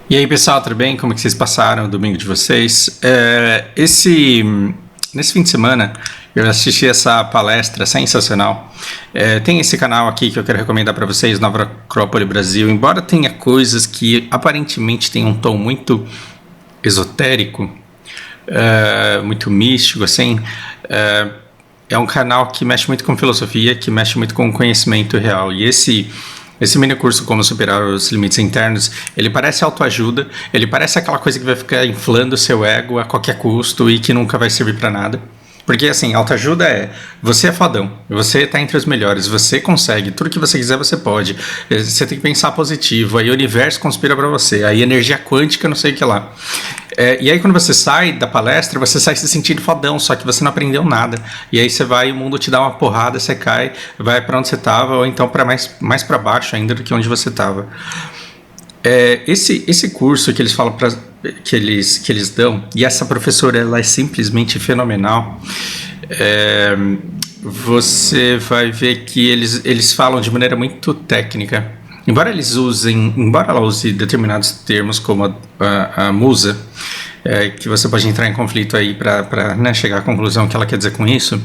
E aí, pessoal, tudo bem? Como é que vocês passaram o domingo de vocês? Nesse fim de semana, eu assisti essa palestra sensacional. Tem esse canal aqui que eu quero recomendar para vocês, Nova Acrópole Brasil. Embora tenha coisas que aparentemente têm um tom muito esotérico, muito místico, assim, é um canal que mexe muito com filosofia, que mexe muito com conhecimento real. E esse mini curso Como Superar os Limites Internos, ele parece autoajuda, ele parece aquela coisa que vai ficar inflando o seu ego a qualquer custo e que nunca vai servir para nada. Porque, assim, autoajuda você é fodão, você tá entre os melhores, você consegue, tudo que você quiser você pode, você tem que pensar positivo, aí o universo conspira para você, aí energia quântica, não sei o que lá. E aí quando você sai da palestra, você sai se sentindo fodão, só que você não aprendeu nada. E aí você vai, o mundo te dá uma porrada, você cai, vai para onde você estava, ou então para mais para baixo ainda do que onde você estava. Esse curso que eles falam que eles dão, e essa professora ela é simplesmente fenomenal. Você vai ver que eles falam de maneira muito técnica. Embora ela use determinados termos como a musa, que você pode entrar em conflito aí para chegar à conclusão que ela quer dizer com isso,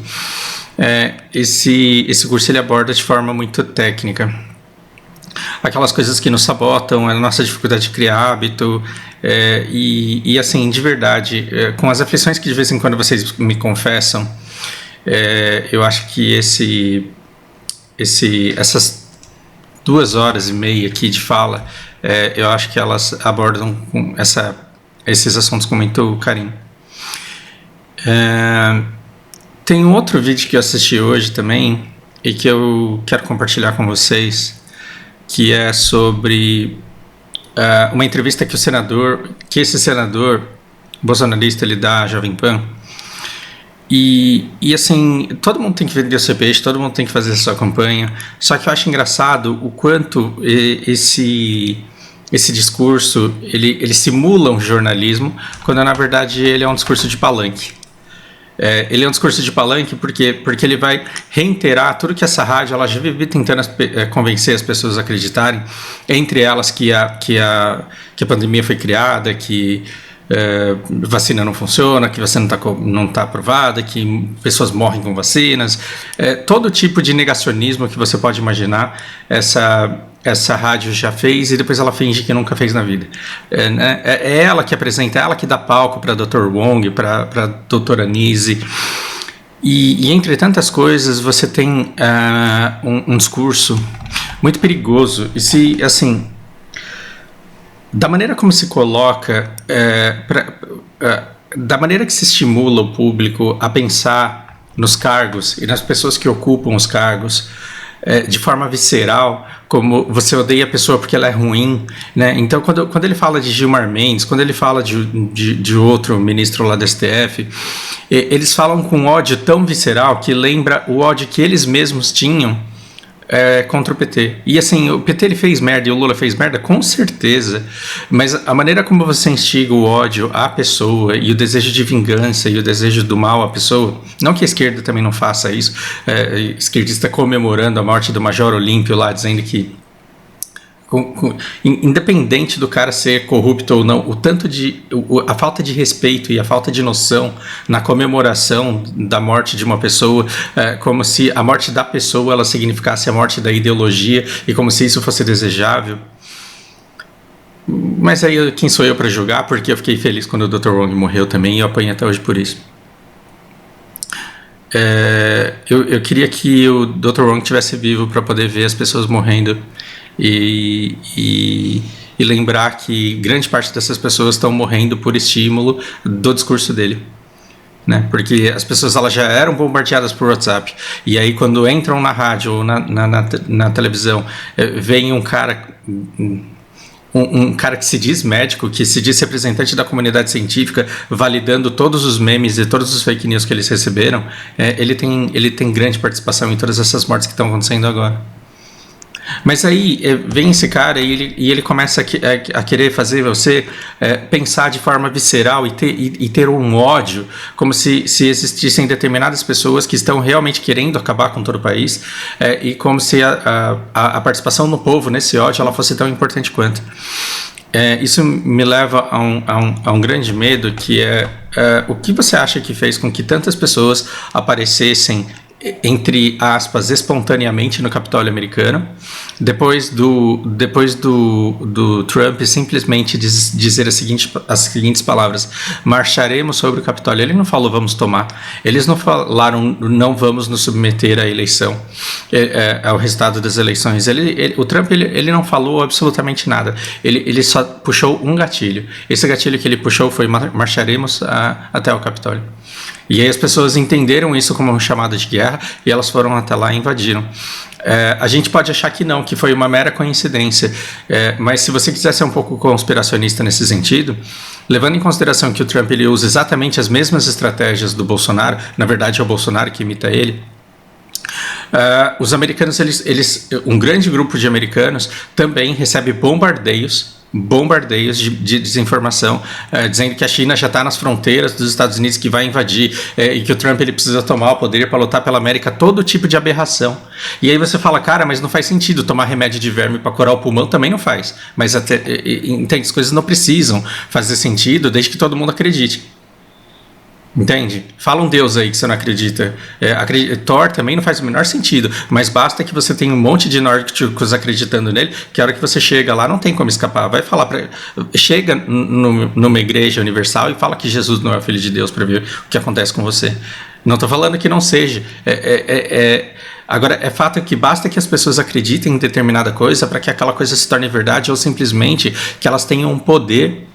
esse curso ele aborda de forma muito técnica aquelas coisas que nos sabotam, a nossa dificuldade de criar hábito, e assim, de verdade, com as aflições que de vez em quando vocês me confessam, eu acho que essas 2 horas e meia aqui de fala, eu acho que elas abordam esses assuntos com muito carinho. Tem um outro vídeo que eu assisti hoje também e que eu quero compartilhar com vocês, que é sobre uma entrevista que esse senador bolsonarista ele dá à Jovem Pan. E assim, todo mundo tem que vender o seu peixe, todo mundo tem que fazer a sua campanha. Só que eu acho engraçado o quanto esse discurso ele simula um jornalismo, quando na verdade ele é um discurso de palanque. Ele é um discurso de palanque porque ele vai reiterar tudo que essa rádio ela já vive tentando convencer as pessoas a acreditarem, entre elas que a pandemia foi criada, que vacina não funciona, que vacina não está aprovada, que pessoas morrem com vacinas, todo tipo de negacionismo que você pode imaginar, essa rádio já fez e depois ela finge que nunca fez na vida. É ela que apresenta, é ela que dá palco para Dr. Wong, para doutora Nise. E entre tantas coisas, você tem um discurso muito perigoso. E se, assim, da maneira como se coloca, da maneira que se estimula o público a pensar nos cargos e nas pessoas que ocupam os cargos, de forma visceral, como você odeia a pessoa porque ela é ruim, né? Então, quando ele fala de Gilmar Mendes, quando ele fala de outro ministro lá do STF, eles falam com ódio tão visceral que lembra o ódio que eles mesmos tinham contra o PT. E assim, o PT ele fez merda e o Lula fez merda, com certeza, mas a maneira como você instiga o ódio à pessoa e o desejo de vingança e o desejo do mal à pessoa, não que a esquerda também não faça isso, esquerdista comemorando a morte do Major Olímpio lá, dizendo que independente do cara ser corrupto ou não, a falta de respeito e a falta de noção na comemoração da morte de uma pessoa, como se a morte da pessoa ela significasse a morte da ideologia e como se isso fosse desejável. Mas aí quem sou eu para julgar, porque eu fiquei feliz quando o Dr. Wong morreu também e eu apanhei até hoje por isso. Eu queria que o Dr. Wong estivesse vivo para poder ver as pessoas morrendo e lembrar que grande parte dessas pessoas estão morrendo por estímulo do discurso dele, né? Porque as pessoas elas já eram bombardeadas por WhatsApp e aí quando entram na rádio ou na televisão, vem um cara que se diz médico, que se diz representante da comunidade científica, validando todos os memes e todos os fake news que eles receberam, ele tem grande participação em todas essas mortes que estão acontecendo agora. Mas aí vem esse cara e ele começa a querer fazer você pensar de forma visceral e ter um ódio, como se existissem determinadas pessoas que estão realmente querendo acabar com todo o país, e como se a participação do povo nesse ódio ela fosse tão importante quanto. Isso me leva a um grande medo, que o que você acha que fez com que tantas pessoas aparecessem, entre aspas, espontaneamente no Capitólio americano, depois do Trump simplesmente dizer as seguintes palavras: marcharemos sobre o Capitólio. Ele não falou vamos tomar, eles não falaram não vamos nos submeter à eleição, ao resultado das eleições. O Trump ele não falou absolutamente nada, ele só puxou um gatilho. Esse gatilho que ele puxou foi marcharemos até o Capitólio. E aí as pessoas entenderam isso como uma chamada de guerra e elas foram até lá e invadiram. A gente pode achar que não, que foi uma mera coincidência, mas se você quiser ser um pouco conspiracionista nesse sentido, levando em consideração que o Trump ele usa exatamente as mesmas estratégias do Bolsonaro, na verdade é o Bolsonaro que imita ele, os americanos, um grande grupo de americanos também recebe bombardeios de desinformação, dizendo que a China já está nas fronteiras dos Estados Unidos, que vai invadir, e que o Trump ele precisa tomar o poder para lutar pela América, todo tipo de aberração. E aí você fala, cara, mas não faz sentido tomar remédio de verme para curar o pulmão, também não faz. Mas entende, as coisas não precisam fazer sentido desde que todo mundo acredite. Entende? Fala um Deus aí que você não acredita. Thor também não faz o menor sentido, mas basta que você tenha um monte de nórdicos acreditando nele, que a hora que você chega lá não tem como escapar. Vai falar chega numa igreja universal e fala que Jesus não é o filho de Deus para ver o que acontece com você. Não estou falando que não seja. Agora, é fato que basta que as pessoas acreditem em determinada coisa para que aquela coisa se torne verdade, ou simplesmente que elas tenham um poder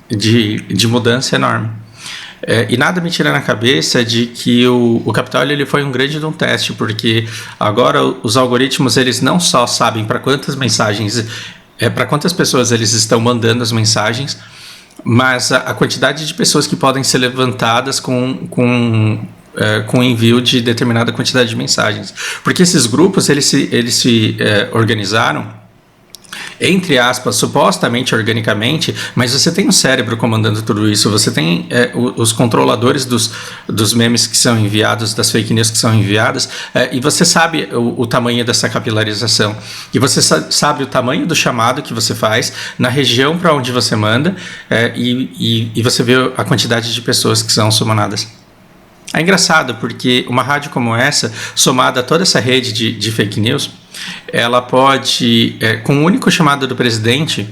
de mudança enorme. E nada me tira na cabeça de que o Capitólio ele foi um grande teste, porque agora os algoritmos eles não só sabem para quantas mensagens, para quantas pessoas eles estão mandando as mensagens, mas a quantidade de pessoas que podem ser levantadas com envio de determinada quantidade de mensagens. Porque esses grupos eles se organizaram, entre aspas, supostamente organicamente, mas você tem um cérebro comandando tudo isso, você tem os controladores dos memes que são enviados, das fake news que são enviadas, e você sabe o tamanho dessa capilarização, e você sabe o tamanho do chamado que você faz na região para onde você manda, e você vê a quantidade de pessoas que são sumonadas. É engraçado porque uma rádio como essa, somada a toda essa rede de fake news, ela pode, com o único chamado do presidente,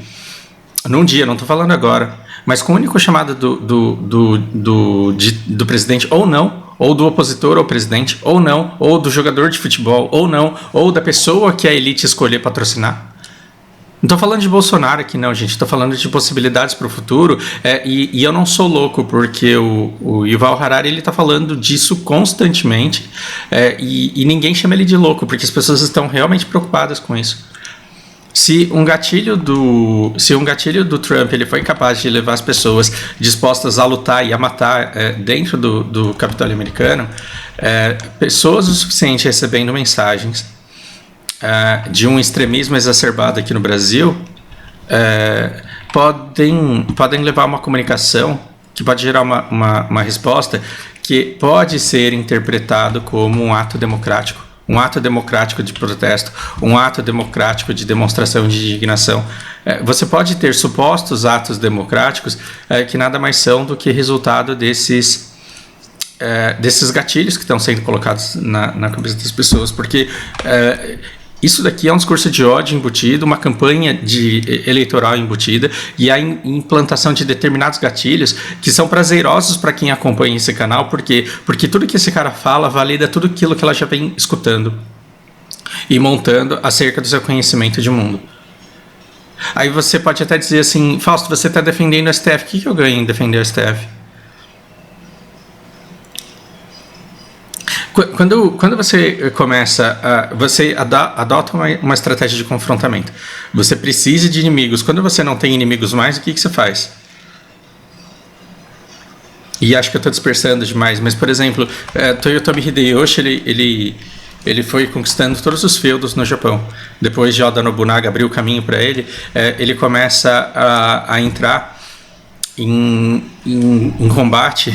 num dia, não estou falando agora, mas com o único chamado do presidente, ou não, ou do opositor ao presidente, ou não, ou do jogador de futebol, ou não, ou da pessoa que a elite escolher patrocinar. Não estou falando de Bolsonaro aqui não, gente. Estou falando de possibilidades para o futuro, e eu não sou louco, porque o Yuval Harari ele está falando disso constantemente, e ninguém chama ele de louco, porque as pessoas estão realmente preocupadas com isso. Se um gatilho do Trump ele foi capaz de levar as pessoas dispostas a lutar e a matar dentro do Capitólio americano, pessoas o suficiente recebendo mensagens de um extremismo exacerbado aqui no Brasil, podem levar a uma comunicação que pode gerar uma resposta que pode ser interpretado como um ato democrático de protesto, um ato democrático de demonstração de indignação. Você pode ter supostos atos democráticos que nada mais são do que resultado desses gatilhos que estão sendo colocados na cabeça das pessoas, porque isso daqui é um discurso de ódio embutido, uma campanha eleitoral embutida, e a implantação de determinados gatilhos que são prazerosos para quem acompanha esse canal, porque tudo que esse cara fala valida tudo aquilo que ela já vem escutando e montando acerca do seu conhecimento de mundo. Aí você pode até dizer assim, Fausto, você está defendendo o STF, o que eu ganho em defender o STF? Quando você começa, você adota uma estratégia de confrontamento. Você precisa de inimigos. Quando você não tem inimigos mais, o que você faz? E acho que eu estou dispersando demais, mas, por exemplo, Toyotomi Hideyoshi, ele foi conquistando todos os feudos no Japão. Depois de Oda Nobunaga abrir o caminho para ele, ele começa a entrar em combate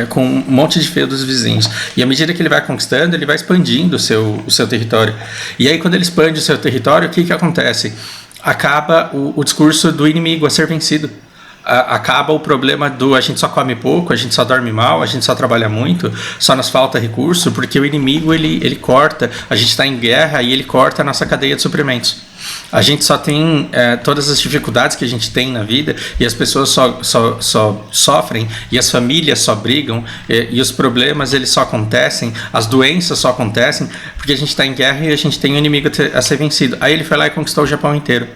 com um monte de feudos vizinhos. E à medida que ele vai conquistando, ele vai expandindo o seu território. E aí, quando ele expande o seu território, o que acontece? acaba o discurso do inimigo a ser vencido. Acaba o problema do a gente só come pouco, a gente só dorme mal, a gente só trabalha muito, só nos falta recurso, porque o inimigo ele corta, a gente está em guerra e ele corta a nossa cadeia de suprimentos. A gente só tem todas as dificuldades que a gente tem na vida e as pessoas só sofrem e as famílias só brigam e os problemas eles só acontecem, as doenças só acontecem porque a gente está em guerra e a gente tem um inimigo a ser vencido. Aí ele foi lá e conquistou o Japão inteiro.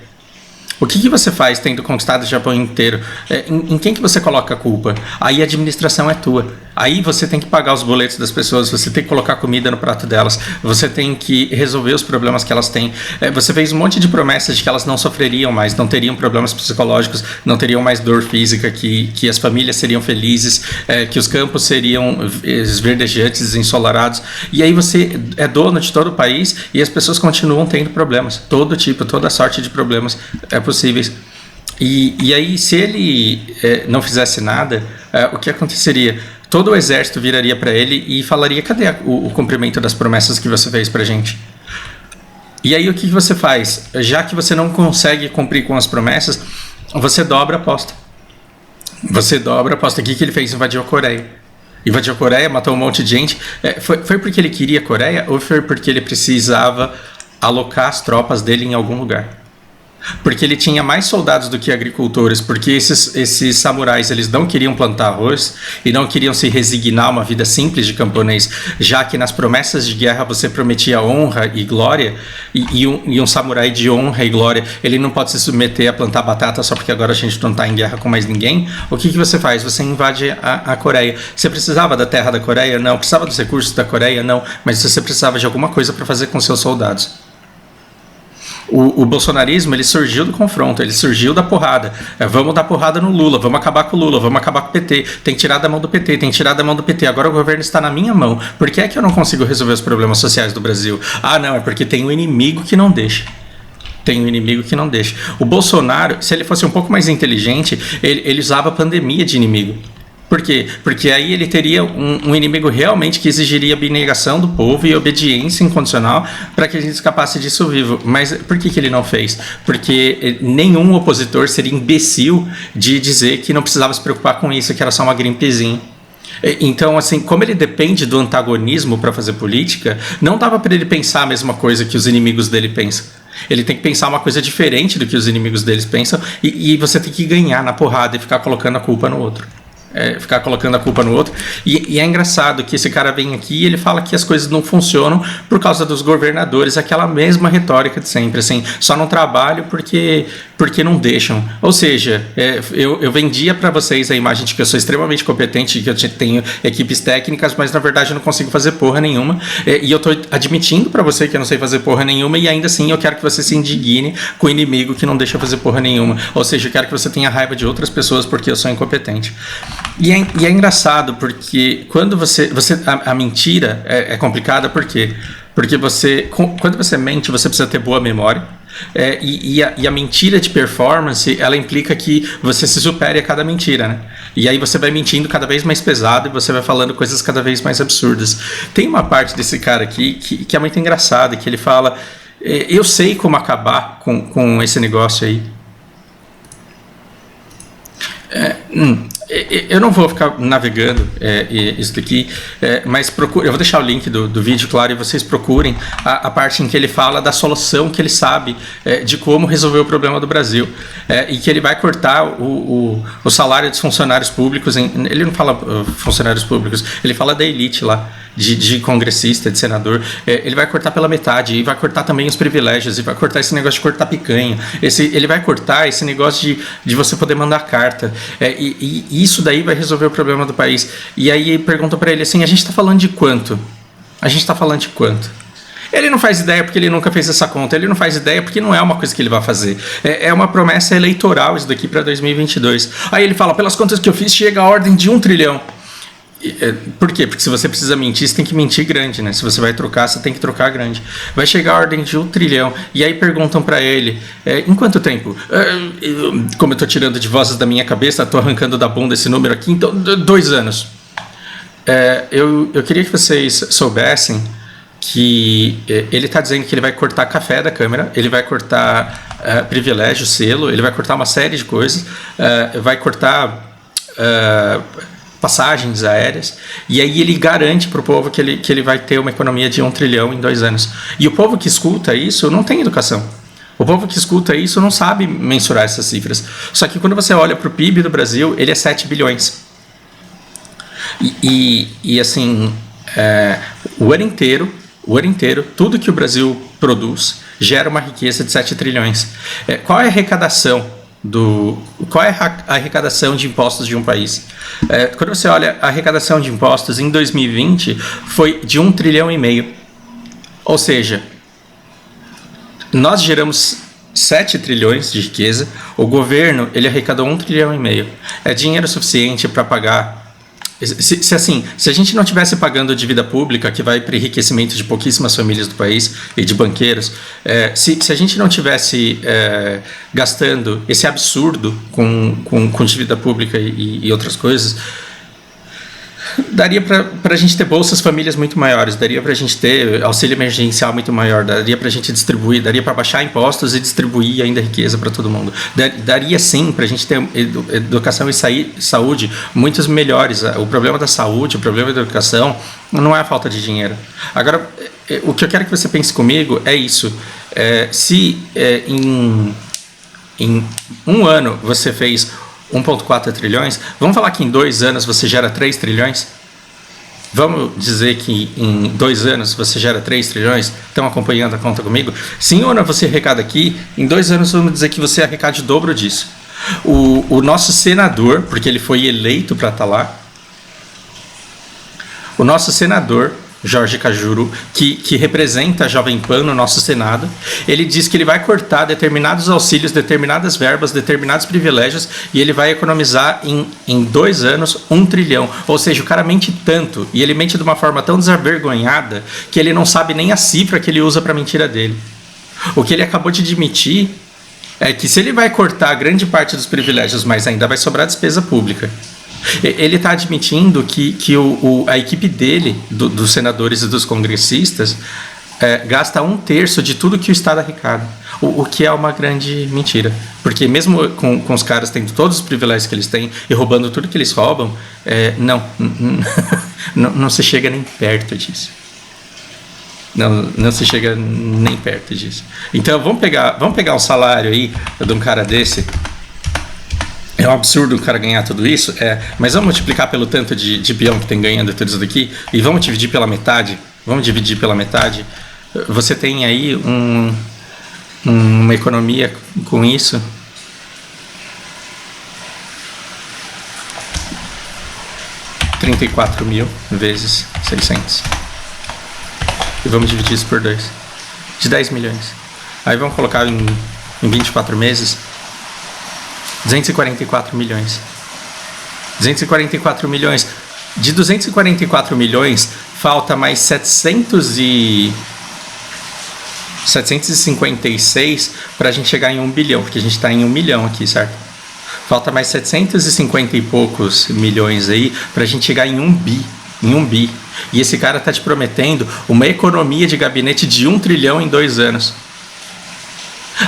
O que você faz tendo conquistado o Japão inteiro? Em quem que você coloca a culpa? Aí a administração é tua. Aí você tem que pagar os boletos das pessoas, você tem que colocar comida no prato delas, você tem que resolver os problemas que elas têm. Você fez um monte de promessas de que elas não sofreriam mais, não teriam problemas psicológicos, não teriam mais dor física, que as famílias seriam felizes, que os campos seriam verdejantes, ensolarados. E aí você é dono de todo o país e as pessoas continuam tendo problemas. Todo tipo, toda sorte de problemas possíveis. E aí, se ele não fizesse nada, o que aconteceria? Todo o exército viraria para ele e falaria: cadê o cumprimento das promessas que você fez pra gente? E aí o que você faz? Já que você não consegue cumprir com as promessas, você dobra a aposta. Você dobra a aposta. O que ele fez? Invadiu a Coreia. Invadiu a Coreia, matou um monte de gente. Foi porque ele queria a Coreia ou foi porque ele precisava alocar as tropas dele em algum lugar? Porque ele tinha mais soldados do que agricultores, porque esses samurais eles não queriam plantar arroz e não queriam se resignar a uma vida simples de camponês, já que nas promessas de guerra você prometia honra e glória, e um samurai de honra e glória, ele não pode se submeter a plantar batata só porque agora a gente não está em guerra com mais ninguém. O que você faz? Você invade a Coreia. Você precisava da terra da Coreia? Não. Precisava dos recursos da Coreia? Não. Mas você precisava de alguma coisa para fazer com seus soldados. O bolsonarismo ele surgiu do confronto, ele surgiu da porrada. Vamos dar porrada no Lula, vamos acabar com o Lula, vamos acabar com o PT. Tem que tirar da mão do PT, tem que tirar da mão do PT. Agora o governo está na minha mão. Por que é que eu não consigo resolver os problemas sociais do Brasil? Ah, não, é porque tem um inimigo que não deixa. Tem um inimigo que não deixa. O Bolsonaro, se ele fosse um pouco mais inteligente, ele usava a pandemia de inimigo. Por quê? Porque aí ele teria um inimigo realmente que exigiria abnegação do povo e obediência incondicional para que a gente escapasse disso vivo. Mas por que ele não fez? Porque nenhum opositor seria imbecil de dizer que não precisava se preocupar com isso, que era só uma gripezinha. Então, assim, como ele depende do antagonismo para fazer política, não dava para ele pensar a mesma coisa que os inimigos dele pensam. Ele tem que pensar uma coisa diferente do que os inimigos deles pensam e você tem que ganhar na porrada e ficar colocando a culpa no outro. Ficar colocando a culpa no outro. E é engraçado que esse cara vem aqui e ele fala que as coisas não funcionam por causa dos governadores, aquela mesma retórica de sempre, assim, só não trabalho porque não deixam. Ou seja, eu vendia para vocês a imagem de que eu sou extremamente competente, que eu tenho equipes técnicas, mas na verdade eu não consigo fazer porra nenhuma, e eu tô admitindo para você que eu não sei fazer porra nenhuma, e ainda assim eu quero que você se indigne com o inimigo que não deixa fazer porra nenhuma. Ou seja, eu quero que você tenha raiva de outras pessoas porque eu sou incompetente. E é engraçado porque quando a mentira é complicada, por quê? Porque quando você mente, você precisa ter boa memória, e a mentira de performance, ela implica que você se supere a cada mentira, né? E aí você vai mentindo cada vez mais pesado e você vai falando coisas cada vez mais absurdas. Tem uma parte desse cara aqui que é muito engraçada, que ele fala: eu sei como acabar com esse negócio aí. Eu não vou ficar navegando isso daqui, mas eu vou deixar o link do vídeo, claro, e vocês procurem a parte em que ele fala da solução que ele sabe de como resolver o problema do Brasil, e que ele vai cortar o salário dos funcionários públicos. Ele não fala funcionários públicos, ele fala da elite lá, de congressista, de senador. Ele vai cortar pela metade, e vai cortar também os privilégios, e vai cortar esse negócio de cortar picanha, ele vai cortar esse negócio de você poder mandar carta, e isso daí vai resolver o problema do país. E aí pergunta para ele assim: a gente está falando de quanto? A gente está falando de quanto? Ele não faz ideia porque ele nunca fez essa conta, ele não faz ideia porque não é uma coisa que ele vai fazer. É uma promessa eleitoral isso daqui para 2022. Aí ele fala: pelas contas que eu fiz, chega a ordem de 1 trilhão. Por quê? Porque se você precisa mentir, você tem que mentir grande, né? Se você vai trocar, você tem que trocar grande. Vai chegar a ordem de 1 trilhão. E aí perguntam pra ele: em quanto tempo? Como eu tô tirando de vozes da minha cabeça, tô arrancando da bunda esse número aqui, então 2 anos. Eu queria que vocês soubessem que ele está dizendo que ele vai cortar café da Câmara, ele vai cortar privilégio, selo, ele vai cortar uma série de coisas, vai cortar passagens aéreas, e aí ele garante para o povo que ele vai ter uma economia de 1 trilhão em 2 anos. E o povo que escuta isso não tem educação. O povo que escuta isso não sabe mensurar essas cifras. Só que quando você olha para o PIB do Brasil, ele é 7 bilhões. E assim, o ano inteiro, tudo que o Brasil produz gera uma riqueza de 7 trilhões. Qual é a arrecadação de impostos de um país? Quando você olha a arrecadação de impostos em 2020 foi de 1,5 trilhão. Ou seja, nós geramos 7 trilhões de riqueza, o governo ele arrecadou 1,5 trilhão. É dinheiro suficiente para pagar. Se a gente não tivesse pagando dívida pública, que vai para enriquecimento de pouquíssimas famílias do país e de banqueiros, se a gente não tivesse gastando esse absurdo com dívida pública e outras coisas, daria para a gente ter bolsas famílias muito maiores, daria para a gente ter auxílio emergencial muito maior, daria para a gente distribuir, daria para baixar impostos e distribuir ainda riqueza para todo mundo. Daria sim para a gente ter educação e saúde muitos melhores. O problema da saúde, o problema da educação não é a falta de dinheiro. Agora, o que eu quero que você pense comigo é isso. Se em um ano você fez 1,4 trilhões, vamos falar que em 2 anos você gera 3 trilhões? Vamos dizer que em 2 anos você gera 3 trilhões? Estão acompanhando a conta comigo? Se em um ano você arrecada aqui, em 2 anos vamos dizer que você arrecada o dobro disso. O nosso senador, porque ele foi eleito para estar lá, o nosso senador Jorge Cajuru, que representa a Jovem Pan no nosso Senado, ele diz que ele vai cortar determinados auxílios, determinadas verbas, determinados privilégios, e ele vai economizar em 2 anos 1 trilhão. Ou seja, o cara mente tanto, e ele mente de uma forma tão desavergonhada, que ele não sabe nem a cifra que ele usa para a mentira dele. O que ele acabou de admitir é que se ele vai cortar grande parte dos privilégios, mas ainda vai sobrar despesa pública, ele está admitindo que a equipe dele, dos senadores e dos congressistas, gasta 1/3 de tudo que o Estado arrecada, o que é uma grande mentira, porque mesmo com os caras tendo todos os privilégios que eles têm e roubando tudo que eles roubam, não se chega nem perto disso. Não se chega nem perto disso. Então vamos pegar um salário aí de um cara desse. É um absurdo o cara ganhar tudo isso, mas vamos multiplicar pelo tanto de peão que tem ganhando tudo isso daqui e vamos dividir pela metade. Você tem aí uma economia com isso. $34.000 vezes 600. E vamos dividir isso por 2. De 10 milhões. Aí vamos colocar em 24 meses. 244 milhões. 244 milhões. De 244 milhões, falta mais 756 para a gente chegar em 1 bilhão, porque a gente está em 1 milhão aqui, certo? Falta mais 750 e poucos milhões aí para a gente chegar em 1 bi. E esse cara está te prometendo uma economia de gabinete de 1 trilhão em 2 anos.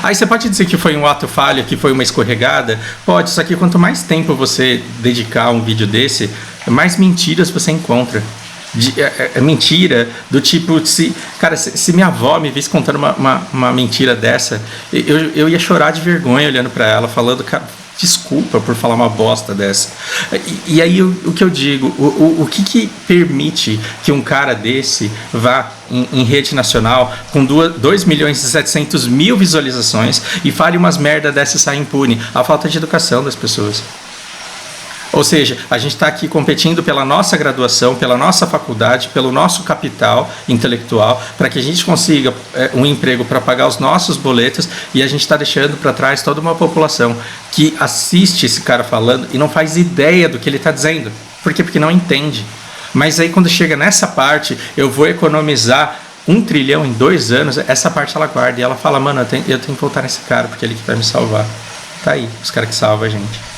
Aí você pode dizer que foi um ato falho, que foi uma escorregada? Pode, só que quanto mais tempo você dedicar a um vídeo desse, mais mentiras você encontra. Mentira do tipo, se minha avó me visse contando uma mentira dessa, eu ia chorar de vergonha olhando para ela, falando, cara, desculpa por falar uma bosta dessa. E aí o que eu digo, o que permite que um cara desse vá em rede nacional com 2.700.000 visualizações e fale umas merda dessa e saia impune? A falta de educação das pessoas. Ou seja, a gente está aqui competindo pela nossa graduação, pela nossa faculdade, pelo nosso capital intelectual, para que a gente consiga um emprego para pagar os nossos boletos, e a gente está deixando para trás toda uma população que assiste esse cara falando e não faz ideia do que ele está dizendo. Por quê? Porque não entende. Mas aí quando chega nessa parte, eu vou economizar 1 trilhão em 2 anos, essa parte ela guarda e ela fala, mano, eu tenho que voltar nesse cara, porque ele que vai me salvar. Tá aí, os caras que salvam a gente.